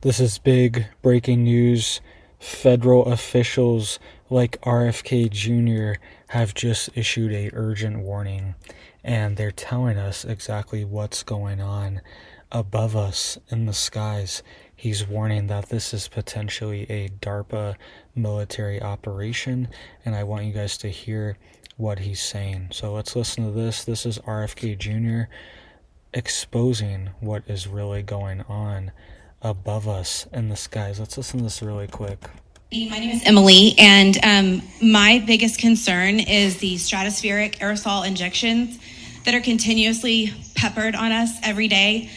This is big breaking news. Federal officials like RFK Jr. have just issued a urgent warning, and they're telling us exactly what's going on above us in the skies. He's warning that this is potentially a DARPA military operation, and I want you guys to hear what he's saying. So let's listen to this. This is RFK Jr. exposing what is really going on above us in the skies. Let's listen to this really quick. My name is Emily, and my biggest concern is the stratospheric aerosol injections that are continuously peppered on us every day.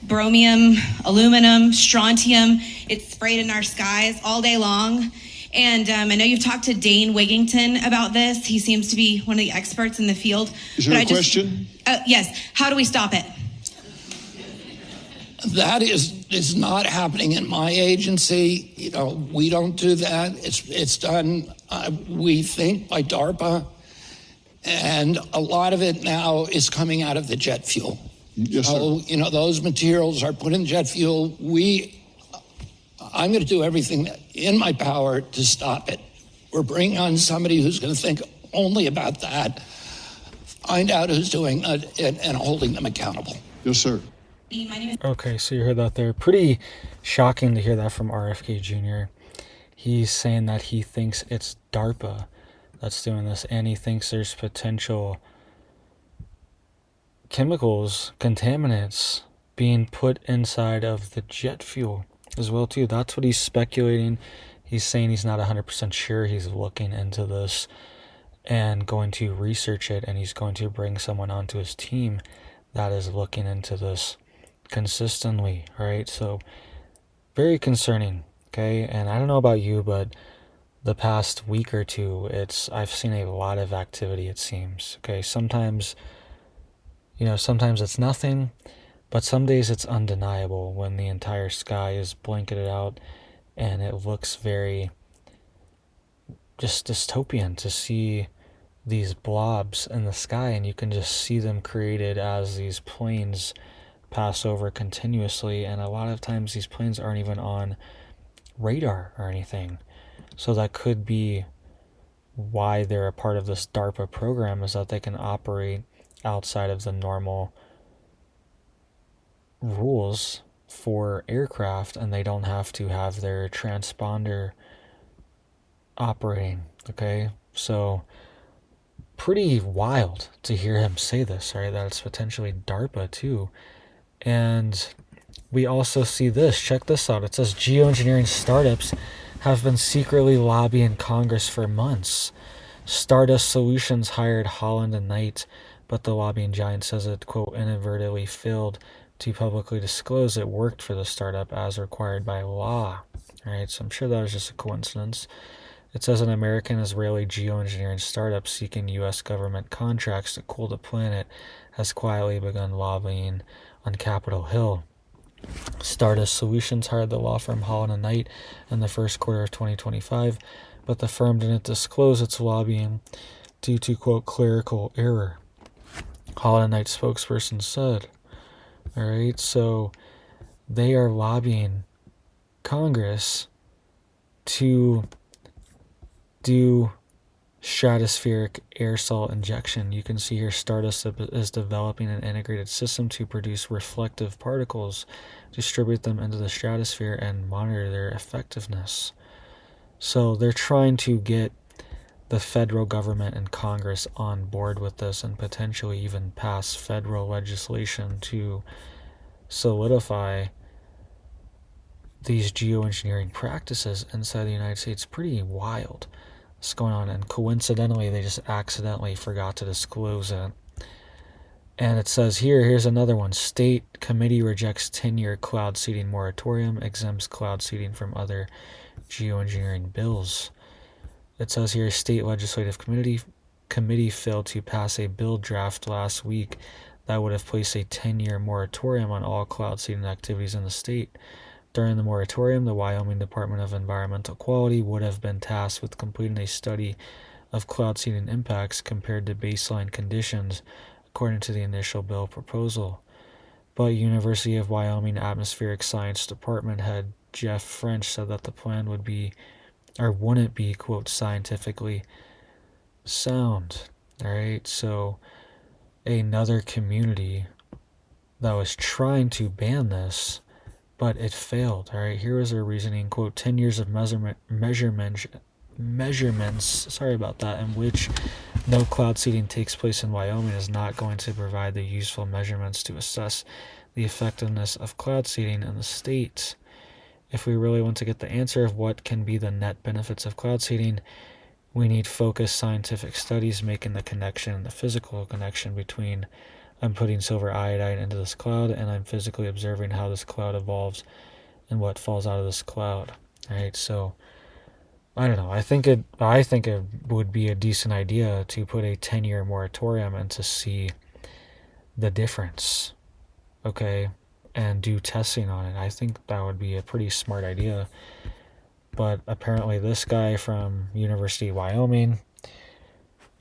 Bromium, aluminum, strontium, it's sprayed in our skies all day long. And I know you've talked to Dane Wigington about this. He seems to be one of the experts in the field. Is there a question? Yes. How do we stop it? That is not happening in my agency. You know, we don't do that. It's done, we think, by DARPA. And a lot of it now is coming out of the jet fuel. Yes, so, sir. you know, those materials are put in jet fuel. I'm going to do everything in my power to stop it. We're bringing on somebody who's going to think only about that, find out who's doing it, and holding them accountable. Yes, sir. Okay, so you heard that there. Pretty shocking to hear that from RFK Jr. He's saying that he thinks it's DARPA that's doing this, and he thinks there's potential chemicals, contaminants being put inside of the jet fuel as well too. That's what he's speculating. He's saying he's not 100% sure. He's looking into this and going to research it, and he's going to bring someone onto his team that is looking into this consistently, right? So very concerning, okay? And I don't know about you, but the past week or two, I've seen a lot of activity, it seems, okay? Sometimes it's nothing, but some days it's undeniable when the entire sky is blanketed out and it looks very just dystopian to see these blobs in the sky, and you can just see them created as these planes pass over continuously, and a lot of times these planes aren't even on radar or anything. So that could be why they're a part of this DARPA program, is that they can operate outside of the normal rules for aircraft, and they don't have to have their transponder operating, okay? So pretty wild to hear him say this, right? That it's potentially DARPA too. And we also see this. Check this out. It says geoengineering startups have been secretly lobbying Congress for months. Stardust Solutions hired Holland and Knight, but the lobbying giant says it, quote, inadvertently failed to publicly disclose it worked for the startup as required by law. All right, so I'm sure that was just a coincidence. It says an American-Israeli geoengineering startup seeking U.S. government contracts to cool the planet has quietly begun lobbying on Capitol Hill. Stardust Solutions hired the law firm Holland & Knight in the first quarter of 2025, but the firm didn't disclose its lobbying due to, quote, clerical error. Holland & Knight spokesperson said. All right, so they are lobbying Congress to do stratospheric aerosol injection. You can see here Stardust is developing an integrated system to produce reflective particles, distribute them into the stratosphere, and monitor their effectiveness. So they're trying to get the federal government and Congress on board with this, and potentially even pass federal legislation to solidify these geoengineering practices inside the United States. Pretty wild what's going on, and coincidentally they just accidentally forgot to disclose it. And it says here's another one. State committee rejects 10-year cloud seeding moratorium, exempts cloud seeding from other geoengineering bills. It says here state legislative committee failed to pass a bill draft last week that would have placed a 10-year moratorium on all cloud seeding activities in the state. During the moratorium, the Wyoming Department of Environmental Quality would have been tasked with completing a study of cloud seeding impacts compared to baseline conditions, according to the initial bill proposal. But University of Wyoming Atmospheric Science Department head Jeff French said that the plan would be, or wouldn't be, quote, scientifically sound. All right, so another community that was trying to ban this, but it failed. All right, here was their reasoning, quote, 10 years of measurements, sorry about that, in which no cloud seeding takes place in Wyoming is not going to provide the useful measurements to assess the effectiveness of cloud seeding in the state. If we really want to get the answer of what can be the net benefits of cloud seeding, we need focused scientific studies making the connection, the physical connection between I'm putting silver iodide into this cloud and I'm physically observing how this cloud evolves and what falls out of this cloud. All right, so I don't know. I think it would be a decent idea to put a 10-year moratorium and to see the difference, okay, and do testing on it. I think that would be a pretty smart idea. But apparently this guy from University of Wyoming,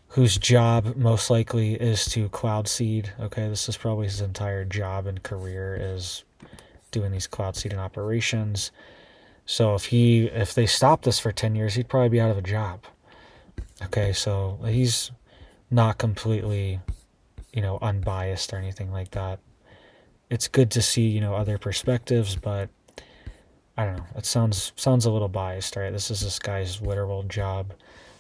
whose job most likely is to cloud seed, okay, this is probably his entire job and career is doing these cloud seeding operations. So if they stop this for 10 years, he'd probably be out of a job. Okay, so he's not completely, unbiased or anything like that. It's good to see, other perspectives, but I don't know. It sounds a little biased, right? This guy's literal job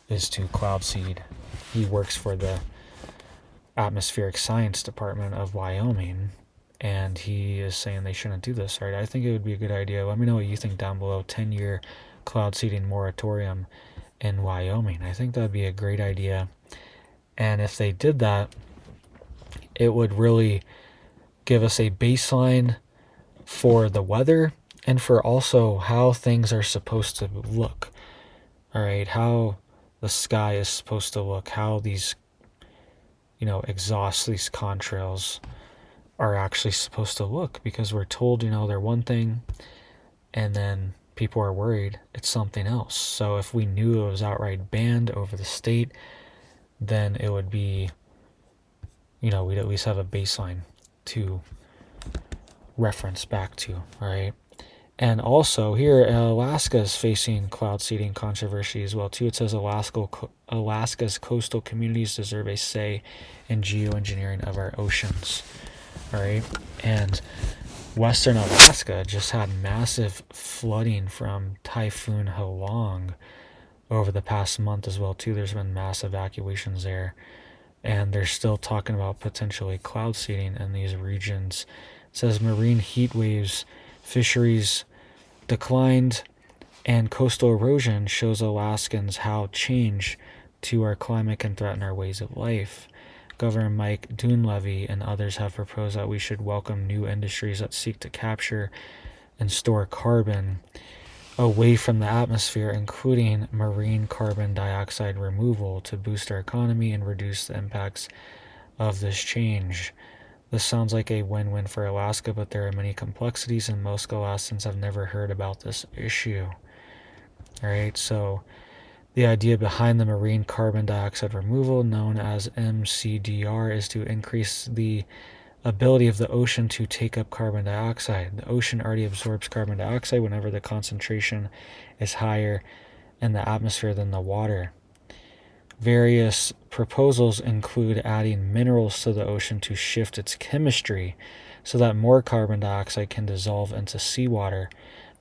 is to cloud seed. He works for the Atmospheric Science Department of Wyoming, and he is saying they shouldn't do this, right? I think it would be a good idea. Let me know what you think down below. 10-year cloud seeding moratorium in Wyoming. I think that'd be a great idea. And if they did that, it would really give us a baseline for the weather and for also how things are supposed to look. All right, how the sky is supposed to look, how these, exhausts, these contrails are actually supposed to look, because we're told, they're one thing, and then people are worried it's something else. So if we knew it was outright banned over the state, then it would be, we'd at least have a baseline to reference back to, all right? And also here, Alaska is facing cloud seeding controversy as well too. It says Alaska's coastal communities deserve a say in geoengineering of our oceans. All right, and Western Alaska just had massive flooding from Typhoon Halong over the past month as well too. There's been mass evacuations there, and they're still talking about potentially cloud seeding in these regions. It says marine heat waves, fisheries declined, and coastal erosion shows Alaskans how change to our climate can threaten our ways of life. Governor Mike Dunleavy and others have proposed that we should welcome new industries that seek to capture and store carbon away from the atmosphere, including marine carbon dioxide removal, to boost our economy and reduce the impacts of this change. This sounds like a win-win for Alaska, but there are many complexities, and most Alaskans have never heard about this issue. All right, so the idea behind the marine carbon dioxide removal, known as MCDR, is to increase the ability of the ocean to take up carbon dioxide. The ocean already absorbs carbon dioxide whenever the concentration is higher in the atmosphere than the water. Various proposals include adding minerals to the ocean to shift its chemistry so that more carbon dioxide can dissolve into seawater,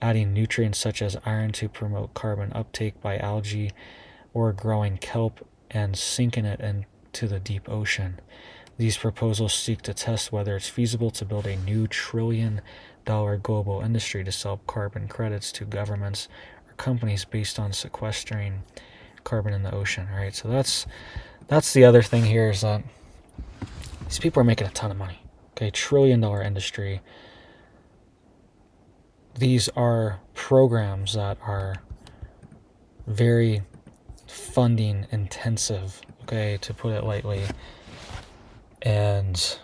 adding nutrients such as iron to promote carbon uptake by algae, or growing kelp and sinking it into the deep ocean. These proposals seek to test whether it's feasible to build a new trillion-dollar global industry to sell carbon credits to governments or companies based on sequestering carbon in the ocean. All right, so that's the other thing here, is that these people are making a ton of money. Okay, trillion-dollar industry. These are programs that are very funding intensive, okay, to put it lightly. And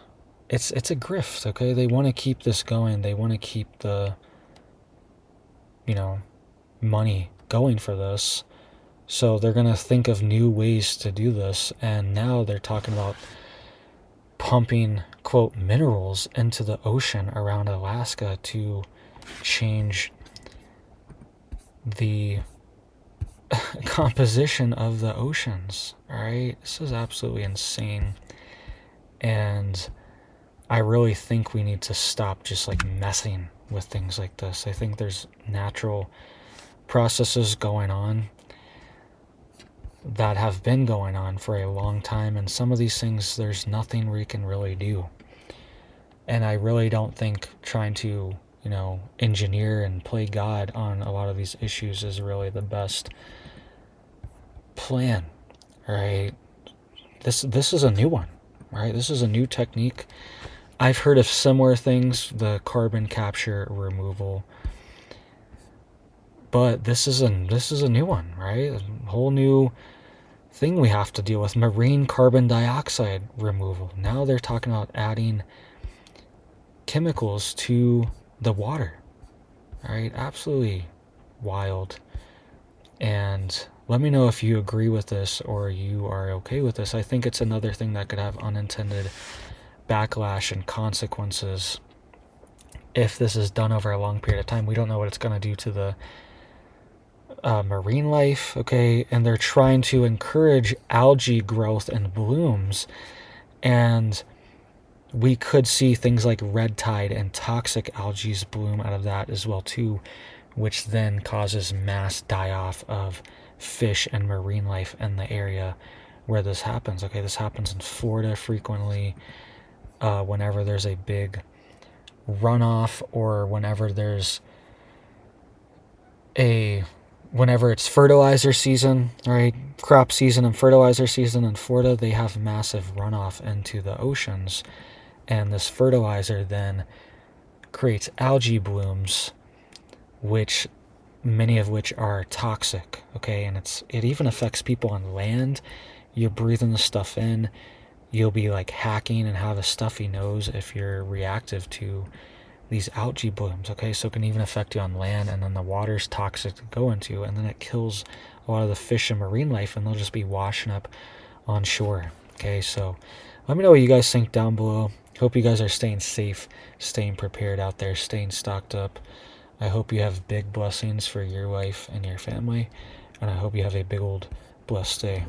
it's a grift, okay? They want to keep this going. They want to keep the, money going for this. So they're going to think of new ways to do this. And now they're talking about pumping, quote, minerals into the ocean around Alaska to change the composition of the oceans. All right, this is absolutely insane. And I really think we need to stop just like messing with things like this. I think there's natural processes going on that have been going on for a long time, and some of these things there's nothing we can really do. And I really don't think trying to, engineer and play God on a lot of these issues is really the best plan. Right? This is a new one, right? This is a new technique. I've heard of similar things, the carbon capture removal, but this is a new one, right? A whole new thing we have to deal with. Marine carbon dioxide removal. Now they're talking about adding chemicals to the water, right? Absolutely wild. And let me know if you agree with this or you are okay with this. I think it's another thing that could have unintended backlash and consequences if this is done over a long period of time. We don't know what it's going to do to the marine life, okay? And they're trying to encourage algae growth and blooms, and we could see things like red tide and toxic algae bloom out of that as well too, which then causes mass die-off of fish and marine life in the area where this happens. Okay, this happens in Florida frequently, whenever there's a big runoff, or whenever it's fertilizer season, right? Crop season and fertilizer season in Florida, they have massive runoff into the oceans, and this fertilizer then creates algae blooms, which many of which are toxic, okay? And it even affects people on land. You're breathing the stuff in, you'll be like hacking and have a stuffy nose if you're reactive to these algae blooms, okay? So it can even affect you on land, and then the water's toxic to go into, and then it kills a lot of the fish and marine life, and they'll just be washing up on shore, okay? So let me know what you guys think down below. Hope you guys are staying safe, staying prepared out there, staying stocked up. I hope you have big blessings for your life and your family, and I hope you have a big old blessed day.